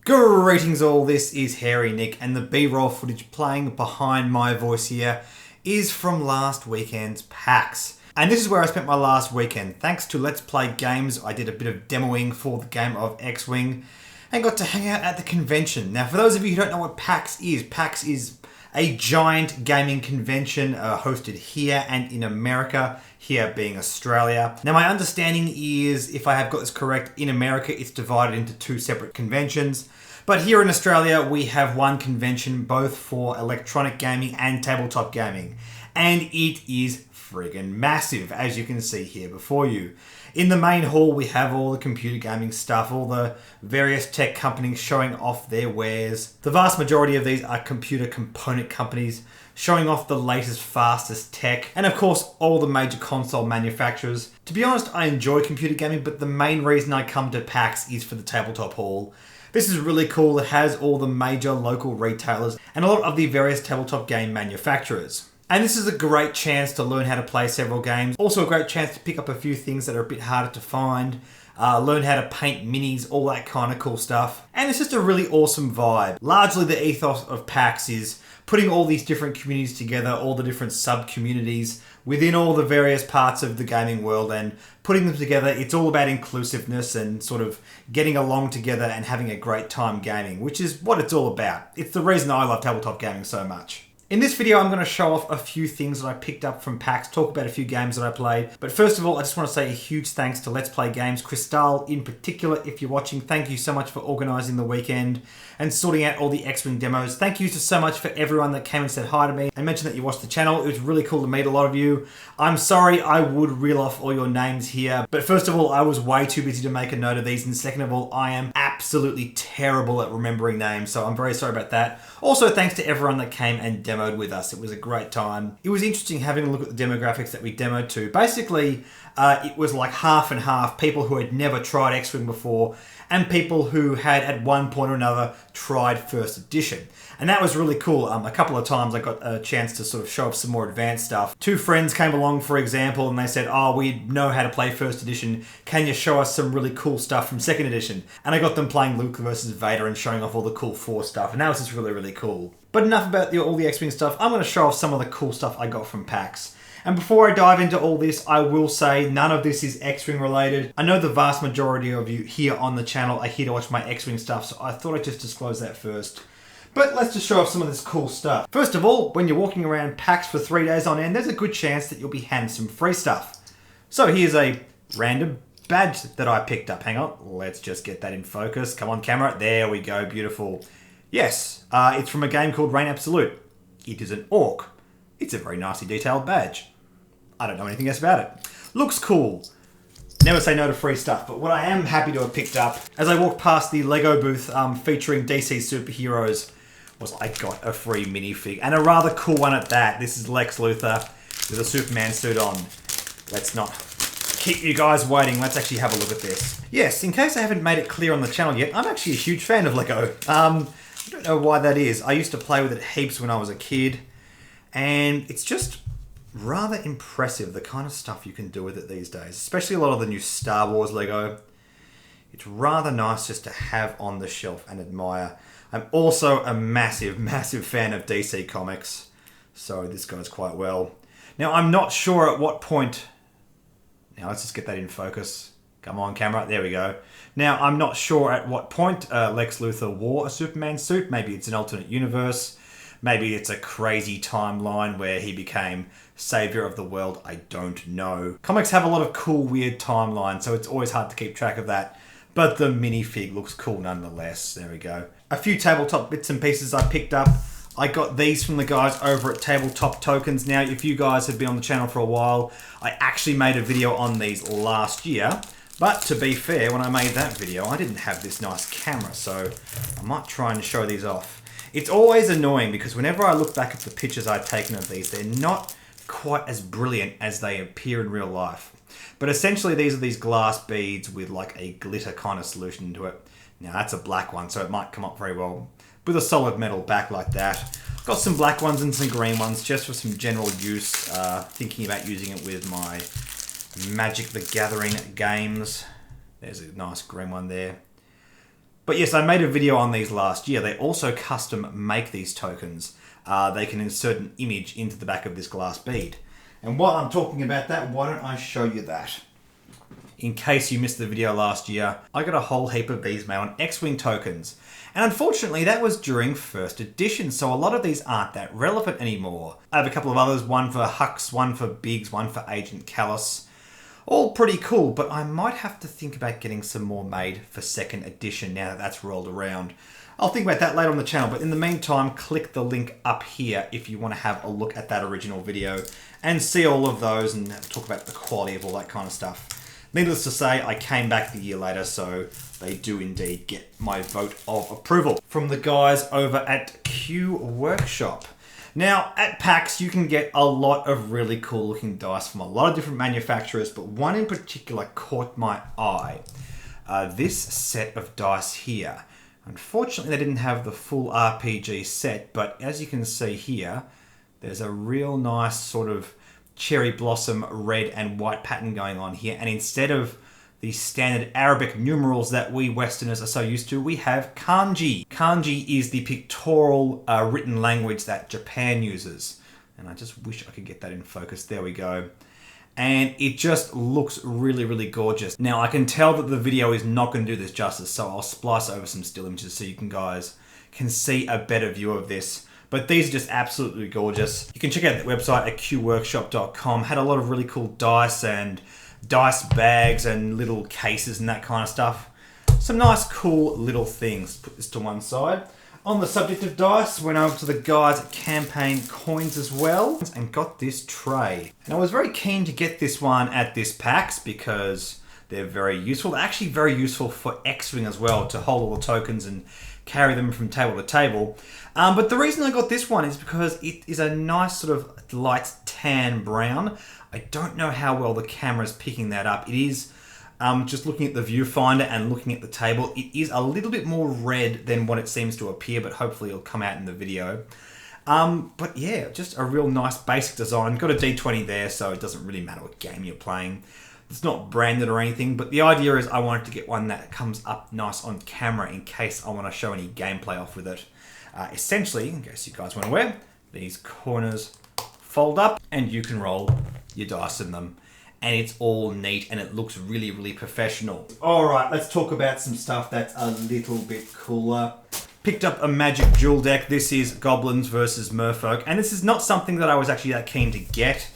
Greetings all, this is Hairy Nick, and the B-roll footage playing behind my voice here is from last weekend's PAX. And this is where I spent my last weekend. Thanks to Let's Play Games, I did a bit of demoing for the game of X-Wing and got to hang out at the convention. Now, for those of you who don't know what PAX is a giant gaming convention hosted here and in America, here being Australia. Now, my understanding is, if I have got this correct, in America it's divided into two separate conventions. But here in Australia, we have one convention both for electronic gaming and tabletop gaming. And it is friggin' massive, as you can see here before you. In the main hall, we have all the computer gaming stuff, all the various tech companies showing off their wares. The vast majority of these are computer component companies showing off the latest, fastest tech. And of course, all the major console manufacturers. To be honest, I enjoy computer gaming, but the main reason I come to PAX is for the tabletop hall. This is really cool. It has all the major local retailers and a lot of the various tabletop game manufacturers. And this is a great chance to learn how to play several games. Also a great chance to pick up a few things that are a bit harder to find. Learn how to paint minis, all that kind of cool stuff. And it's just a really awesome vibe. Largely the ethos of PAX is putting all these different communities together, all the different sub-communities within all the various parts of the gaming world and putting them together. It's all about inclusiveness and sort of getting along together and having a great time gaming, which is what it's all about. It's the reason I love tabletop gaming so much. In this video, I'm going to show off a few things that I picked up from PAX, talk about a few games that I played. But first of all, I just want to say a huge thanks to Let's Play Games, Crystal in particular, if you're watching. Thank you so much for organising the weekend and sorting out all the X-Wing demos. Thank you so much for everyone that came and said hi to me and mentioned that you watched the channel. It was really cool to meet a lot of you. I'm sorry I would reel off all your names here, but first of all, I was way too busy to make a note of these, and second of all, I am absolutely terrible at remembering names, so I'm very sorry about that. Also, thanks to everyone that came and demoed with us. It was a great time. It was interesting having a look at the demographics that we demoed to. Basically, it was like half and half, people who had never tried X-Wing before and people who had at one point or another tried first edition. And that was really cool. A couple of times I got a chance to sort of show off some more advanced stuff. Two friends came along, for example, and they said, oh, we know how to play first edition. Can you show us some really cool stuff from second edition? And I got them playing Luke versus Vader and showing off all the cool Force stuff. And that was just really, really cool. But enough about all the X-Wing stuff. I'm going to show off some of the cool stuff I got from PAX. And before I dive into all this, I will say none of this is X-Wing related. I know the vast majority of you here on the channel are here to watch my X-Wing stuff, so I thought I'd just disclose that first. But let's just show off some of this cool stuff. First of all, when you're walking around PAX for 3 days on end, there's a good chance that you'll be handed some free stuff. So here's a random badge that I picked up. Hang on, let's just get that in focus. Come on, camera. There we go, beautiful. Yes, it's from a game called Reign Absolute. It is an orc. It's a very nicely detailed badge. I don't know anything else about it. Looks cool. Never say no to free stuff, but what I am happy to have picked up as I walked past the Lego booth featuring DC superheroes was I got a free minifig, and a rather cool one at that. This is Lex Luthor with a Superman suit on. Let's not keep you guys waiting. Let's actually have a look at this. Yes, in case I haven't made it clear on the channel yet, I'm actually a huge fan of Lego. I don't know why that is. I used to play with it heaps when I was a kid, and it's just rather impressive the kind of stuff you can do with it these days, especially a lot of the new Star Wars Lego. It's rather nice just to have on the shelf and admire. I'm also a massive, massive fan of DC Comics, so this goes quite well. Now, I'm not sure at what point... Now, let's just get that in focus. Come on, camera. There we go. Now, I'm not sure at what point Lex Luthor wore a Superman suit. Maybe it's an alternate universe. Maybe it's a crazy timeline where he became savior of the world. I don't know. Comics have a lot of cool, weird timelines, so it's always hard to keep track of that. But the minifig looks cool nonetheless. There we go. A few tabletop bits and pieces I picked up. I got these from the guys over at Tabletop Tokens. Now, if you guys have been on the channel for a while, I actually made a video on these last year. But to be fair, when I made that video, I didn't have this nice camera, so I might try and show these off. It's always annoying because whenever I look back at the pictures I've taken of these, they're not quite as brilliant as they appear in real life. But essentially these are these glass beads with like a glitter kind of solution to it. Now that's a black one, so it might come up very well with a solid metal back like that. Got some black ones and some green ones just for some general use. Thinking about using it with my Magic the Gathering games. There's a nice green one there. But yes, I made a video on these last year. They also custom make these tokens. They can insert an image into the back of this glass bead. And while I'm talking about that, why don't I show you that? In case you missed the video last year, I got a whole heap of these made on X-Wing tokens. And unfortunately, that was during first edition, so a lot of these aren't that relevant anymore. I have a couple of others, one for Hux, one for Biggs, one for Agent Callus. All pretty cool, but I might have to think about getting some more made for second edition now that that's rolled around. I'll think about that later on the channel, but in the meantime, click the link up here if you want to have a look at that original video and see all of those and talk about the quality of all that kind of stuff. Needless to say, I came back the year later, so they do indeed get my vote of approval from the guys over at Q Workshop. Now, at PAX, you can get a lot of really cool looking dice from a lot of different manufacturers, but one in particular caught my eye. This set of dice here. Unfortunately, they didn't have the full RPG set, but as you can see here, there's a real nice sort of cherry blossom red and white pattern going on here. And instead of the standard Arabic numerals that we Westerners are so used to, we have kanji. Kanji is the pictorial written language that Japan uses. And I just wish I could get that in focus. There we go. And it just looks really, really gorgeous. Now, I can tell that the video is not going to do this justice, so I'll splice over some still images so you guys can see a better view of this. But these are just absolutely gorgeous. You can check out the website at qworkshop.com. Had a lot of really cool dice and dice bags and little cases and that kind of stuff. Some nice, cool little things. Put this to one side. On the subject of dice, went over to the guys at Campaign Coins as well and got this tray. And I was very keen to get this one at this PAX because they're very useful. They're actually very useful for X-Wing as well, to hold all the tokens and carry them from table to table. But the reason I got this one is because it is a nice sort of light tan brown. I don't know how well the camera's picking that up. It is, just looking at the viewfinder and looking at the table, it is a little bit more red than what it seems to appear, but hopefully it'll come out in the video. But yeah, just a real nice basic design. Got a D20 there, so it doesn't really matter what game you're playing. It's not branded or anything, but the idea is I wanted to get one that comes up nice on camera in case I want to show any gameplay off with it. Essentially, in case you guys weren't aware, these corners fold up and you can roll your dice in them. And it's all neat and it looks really, really professional. All right, let's talk about some stuff that's a little bit cooler. Picked up a Magic Duel deck. This is Goblins versus Merfolk, and this is not something that I was actually that keen to get.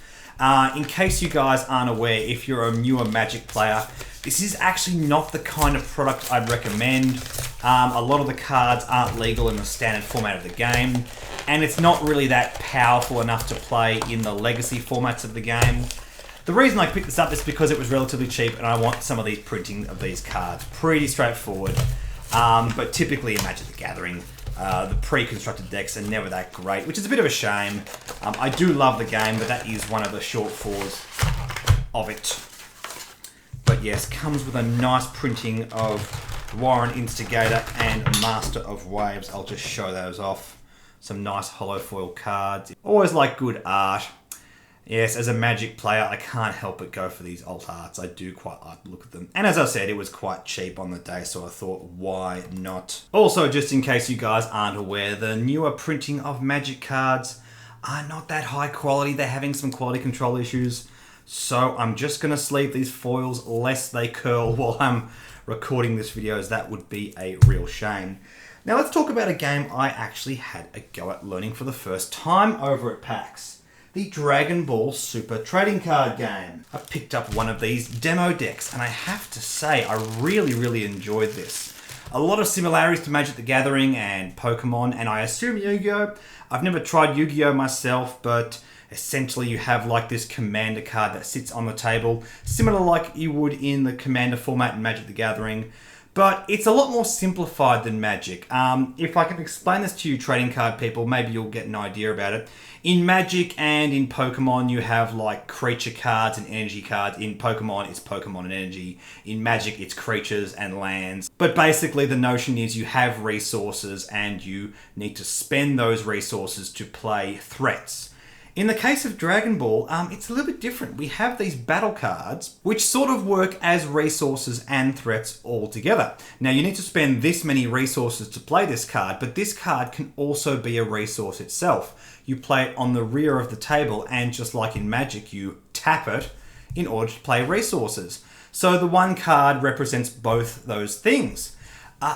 In case you guys aren't aware, if you're a newer Magic player, this is actually not the kind of product I'd recommend. A lot of the cards aren't legal in the standard format of the game, and it's not really that powerful enough to play in the legacy formats of the game. The reason I picked this up is because it was relatively cheap and I want some of these printing of these cards. Pretty straightforward, but typically in Magic the Gathering, the pre-constructed decks are never that great, which is a bit of a shame. I do love the game, but that is one of the shortfalls of it. But yes, comes with a nice printing of Warren Instigator and Master of Waves. I'll just show those off. Some nice hollow foil cards. Always like good art. Yes, as a Magic player, I can't help but go for these alt arts. I do quite like to look at them. And as I said, it was quite cheap on the day, so I thought, why not? Also, just in case you guys aren't aware, the newer printing of Magic cards are not that high quality. They're having some quality control issues. So I'm just going to sleeve these foils lest they curl while I'm recording this video, as that would be a real shame. Now let's talk about a game I actually had a go at learning for the first time over at PAX. The Dragon Ball Super trading card game. I picked up one of these Demodex, and I have to say, I really, really enjoyed this. A lot of similarities to Magic the Gathering and Pokemon, and I assume Yu-Gi-Oh! I've never tried Yu-Gi-Oh! Myself, but essentially you have like this commander card that sits on the table, similar like you would in the commander format in Magic the Gathering. But it's a lot more simplified than Magic. If I can explain this to you trading card people, maybe you'll get an idea about it. In Magic and in Pokemon, you have like creature cards and energy cards. In Pokemon, it's Pokemon and energy. In Magic, it's creatures and lands. But basically, the notion is you have resources and you need to spend those resources to play threats. In the case of Dragon Ball, it's a little bit different. We have these battle cards, which sort of work as resources and threats all together. Now, you need to spend this many resources to play this card, but this card can also be a resource itself. You play it on the rear of the table, and just like in Magic, you tap it in order to play resources. So the one card represents both those things,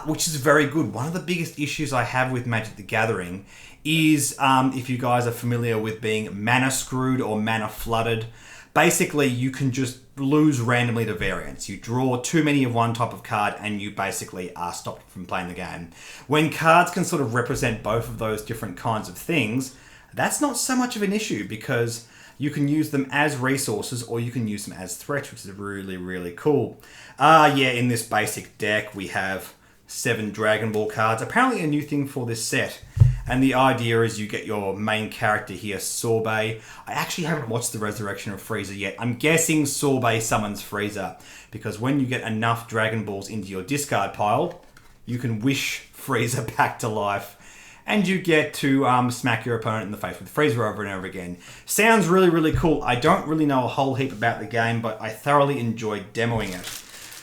which is very good. One of the biggest issues I have with Magic the Gathering is, if you guys are familiar with being mana screwed or mana flooded, basically you can just lose randomly to variants. You draw too many of one type of card and you basically are stopped from playing the game. When cards can sort of represent both of those different kinds of things, that's not so much of an issue because you can use them as resources or you can use them as threats, which is really, really cool. Yeah, in this basic deck we have 7 Dragon Ball cards. Apparently a new thing for this set. And the idea is you get your main character here, Sorbet. I actually haven't watched the Resurrection of Frieza yet. I'm guessing Sorbet summons Frieza, because when you get enough Dragon Balls into your discard pile, you can wish Frieza back to life, and you get to smack your opponent in the face with Frieza over and over again. Sounds really, really cool. I don't really know a whole heap about the game, but I thoroughly enjoyed demoing it.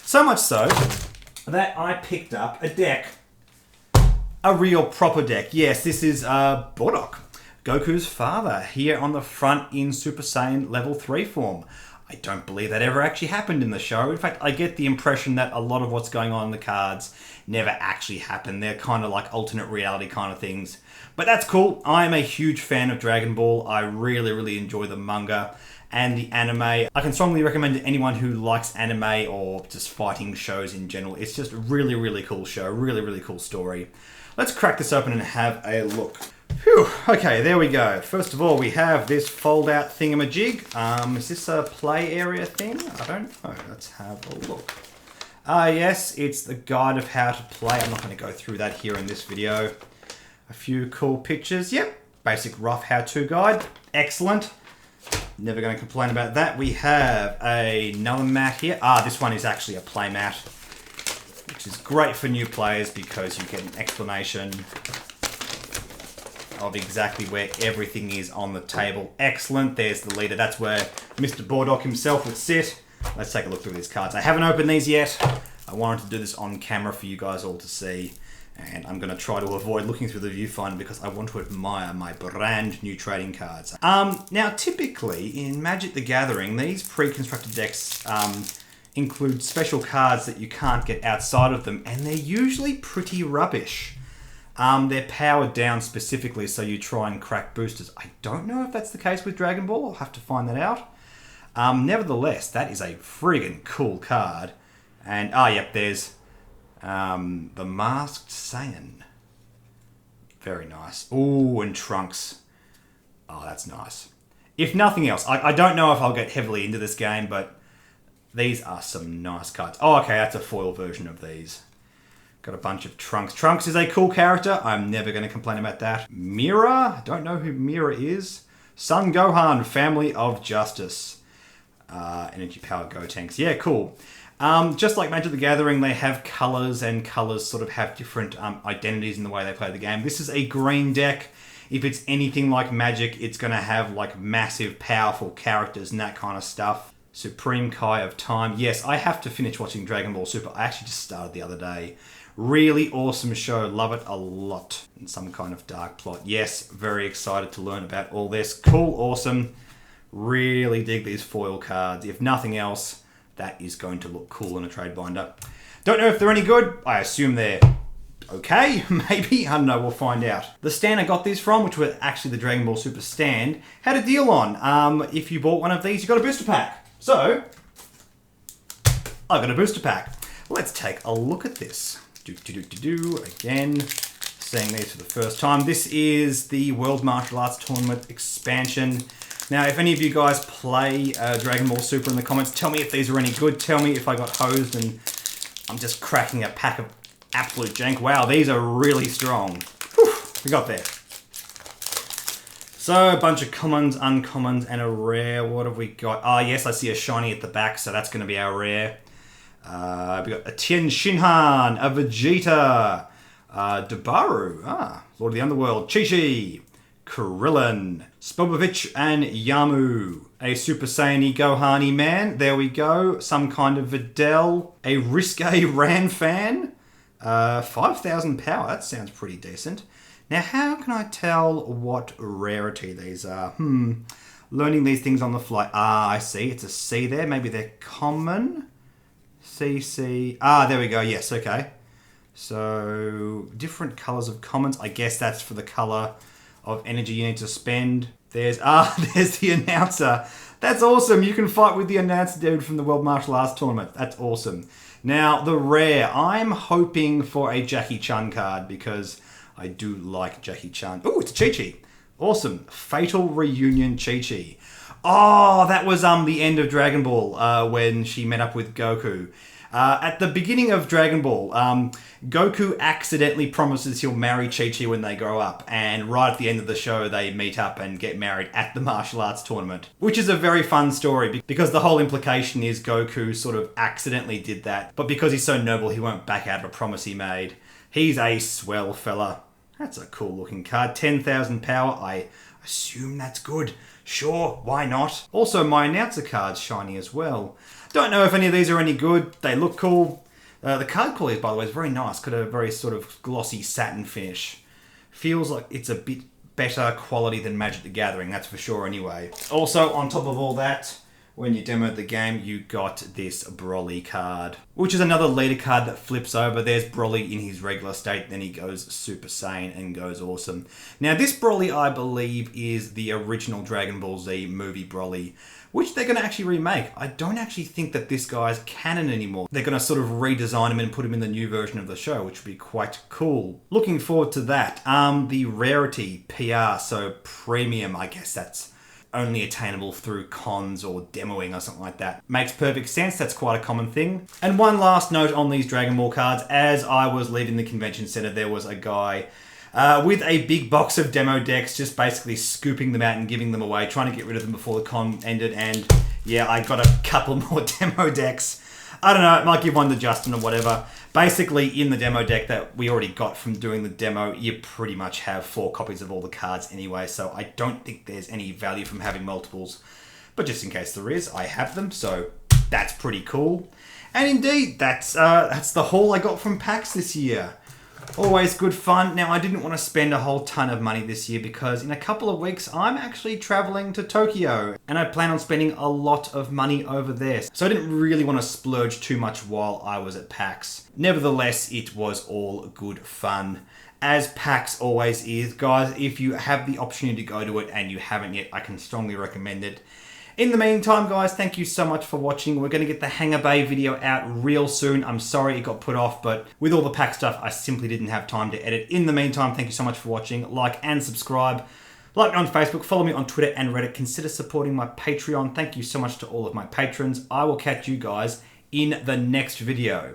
So much so that I picked up a deck. A real proper deck. Yes, this is Bardock, Goku's father, here on the front in Super Saiyan level 3 form. I don't believe that ever actually happened in the show. In fact, I get the impression that a lot of what's going on in the cards never actually happened. They're kind of like alternate reality kind of things. But that's cool. I'm a huge fan of Dragon Ball. I really, really enjoy the manga and the anime. I can strongly recommend to anyone who likes anime or just fighting shows in general. It's just a really, really cool show. Really, really cool story. Let's crack this open and have a look. Phew, okay, there we go. First of all, we have this fold-out thingamajig. Is this a play area thing? I don't know. Let's have a look. Yes, it's the guide of how to play. I'm not going to go through that here in this video. A few cool pictures. Yep, basic rough how-to guide. Excellent. Never going to complain about that. We have another mat here. This one is actually a play mat, which is great for new players because you get an explanation of exactly where everything is on the table. Excellent. There's the leader. That's where Mr. Bardock himself would sit. Let's take a look through these cards. I haven't opened these yet. I wanted to do this on camera for you guys all to see. And I'm going to try to avoid looking through the viewfinder because I want to admire my brand new trading cards. Now, typically in Magic the Gathering, these pre-constructed decks include special cards that you can't get outside of them, and they're usually pretty rubbish. They're powered down specifically so you try and crack boosters. I don't know if that's the case with Dragon Ball. I'll have to find that out. Nevertheless, that is a friggin' cool card. And, yep, there's the Masked Saiyan. Very nice. Ooh, and Trunks. Oh, that's nice. If nothing else, I don't know if I'll get heavily into this game, but these are some nice cards. Oh, okay, that's a foil version of these. Got a bunch of Trunks. Trunks is a cool character. I'm never going to complain about that. Mira. I don't know who Mira is. Son Gohan, Family of Justice. Energy Power Gotenks. Yeah, cool. Just like Magic the Gathering, they have colours, and colours sort of have different identities in the way they play the game. This is a green deck. If it's anything like Magic, it's going to have like massive, powerful characters and that kind of stuff. Supreme Kai of Time. Yes, I have to finish watching Dragon Ball Super. I actually just started the other day. Really awesome show. Love it a lot. And some kind of dark plot. Yes, very excited to learn about all this. Cool, awesome. Really dig these foil cards. If nothing else, that is going to look cool in a trade binder. Don't know if they're any good. I assume they're okay, maybe. I don't know, we'll find out. The stand I got these from, which was actually the Dragon Ball Super stand, had a deal on. If you bought one of these, you got a booster pack. So, I got a booster pack. Let's take a look at this. Again, seeing these for the first time. This is the World Martial Arts Tournament expansion. Now, if any of you guys play Dragon Ball Super in the comments, tell me if these are any good. Tell me if I got hosed and I'm just cracking a pack of absolute jank. Wow, these are really strong. Whew, we got there. So, a bunch of commons, uncommons, and a rare. What have we got? Yes, I see a shiny at the back, so that's going to be our rare. We got a Tien Shinhan, a Vegeta, Dabaru, Lord of the Underworld, Chi-Chi, Krillin, Spopovich, and Yamu. A Super Saiyan Gohani man, there we go. Some kind of Videl. A Risque Ran fan. 5,000 power, that sounds pretty decent. Now, how can I tell what rarity these are? Learning these things on the fly. I see, it's a C there. Maybe they're common. CC. There we go, yes, okay. So, different colours of commons. I guess that's for the colour of energy you need to spend. There's the announcer. That's awesome. You can fight with the announcer dude from the World Martial Arts Tournament. That's awesome. Now, the rare. I'm hoping for a Jackie Chun card because I do like Jackie Chun. Oh, it's Chi-Chi. Awesome. Fatal Reunion Chi-Chi. Oh, that was the end of Dragon Ball when she met up with Goku. At the beginning of Dragon Ball, Goku accidentally promises he'll marry Chi-Chi when they grow up, and right at the end of the show they meet up and get married at the martial arts tournament, which is a very fun story because the whole implication is Goku sort of accidentally did that, but because he's so noble he won't back out of a promise he made. He's a swell fella. That's a cool looking card. 10,000 power, I assume that's good. Sure, why not? Also, my announcer card's shiny as well. Don't know if any of these are any good. They look cool. The card quality, by the way, is very nice. Got a very sort of glossy satin finish. Feels like it's a bit better quality than Magic the Gathering, that's for sure anyway. Also, on top of all that, when you demoed the game, you got this Broly card, which is another leader card that flips over. There's Broly in his regular state, then he goes Super Saiyan and goes awesome. Now, this Broly, I believe, is the original Dragon Ball Z movie Broly, which they're going to actually remake. I don't actually think that this guy's canon anymore. They're going to sort of redesign him and put him in the new version of the show, which would be quite cool. Looking forward to that. The rarity PR, so premium, I guess that's only attainable through cons or demoing or something like that. Makes perfect sense, that's quite a common thing. And one last note on these Dragon Ball cards. As I was leaving the convention center, there was a guy with a big box of Demodex, just basically scooping them out and giving them away, trying to get rid of them before the con ended, and yeah, I got a couple more Demodex. I don't know, it might give one to Justin or whatever. Basically, in the demo deck that we already got from doing the demo, you pretty much have 4 copies of all the cards anyway, so I don't think there's any value from having multiples. But just in case there is, I have them, so that's pretty cool. And indeed, that's the haul I got from PAX this year. Always good fun. Now, I didn't want to spend a whole ton of money this year because in a couple of weeks, I'm actually traveling to Tokyo and I plan on spending a lot of money over there. So I didn't really want to splurge too much while I was at PAX. Nevertheless, it was all good fun. As PAX always is, guys, if you have the opportunity to go to it and you haven't yet, I can strongly recommend it. In the meantime, guys, thank you so much for watching. We're going to get the Hangar Bay video out real soon. I'm sorry it got put off, but with all the PAX stuff, I simply didn't have time to edit. In the meantime, thank you so much for watching. Like and subscribe. Like me on Facebook, follow me on Twitter and Reddit. Consider supporting my Patreon. Thank you so much to all of my patrons. I will catch you guys in the next video.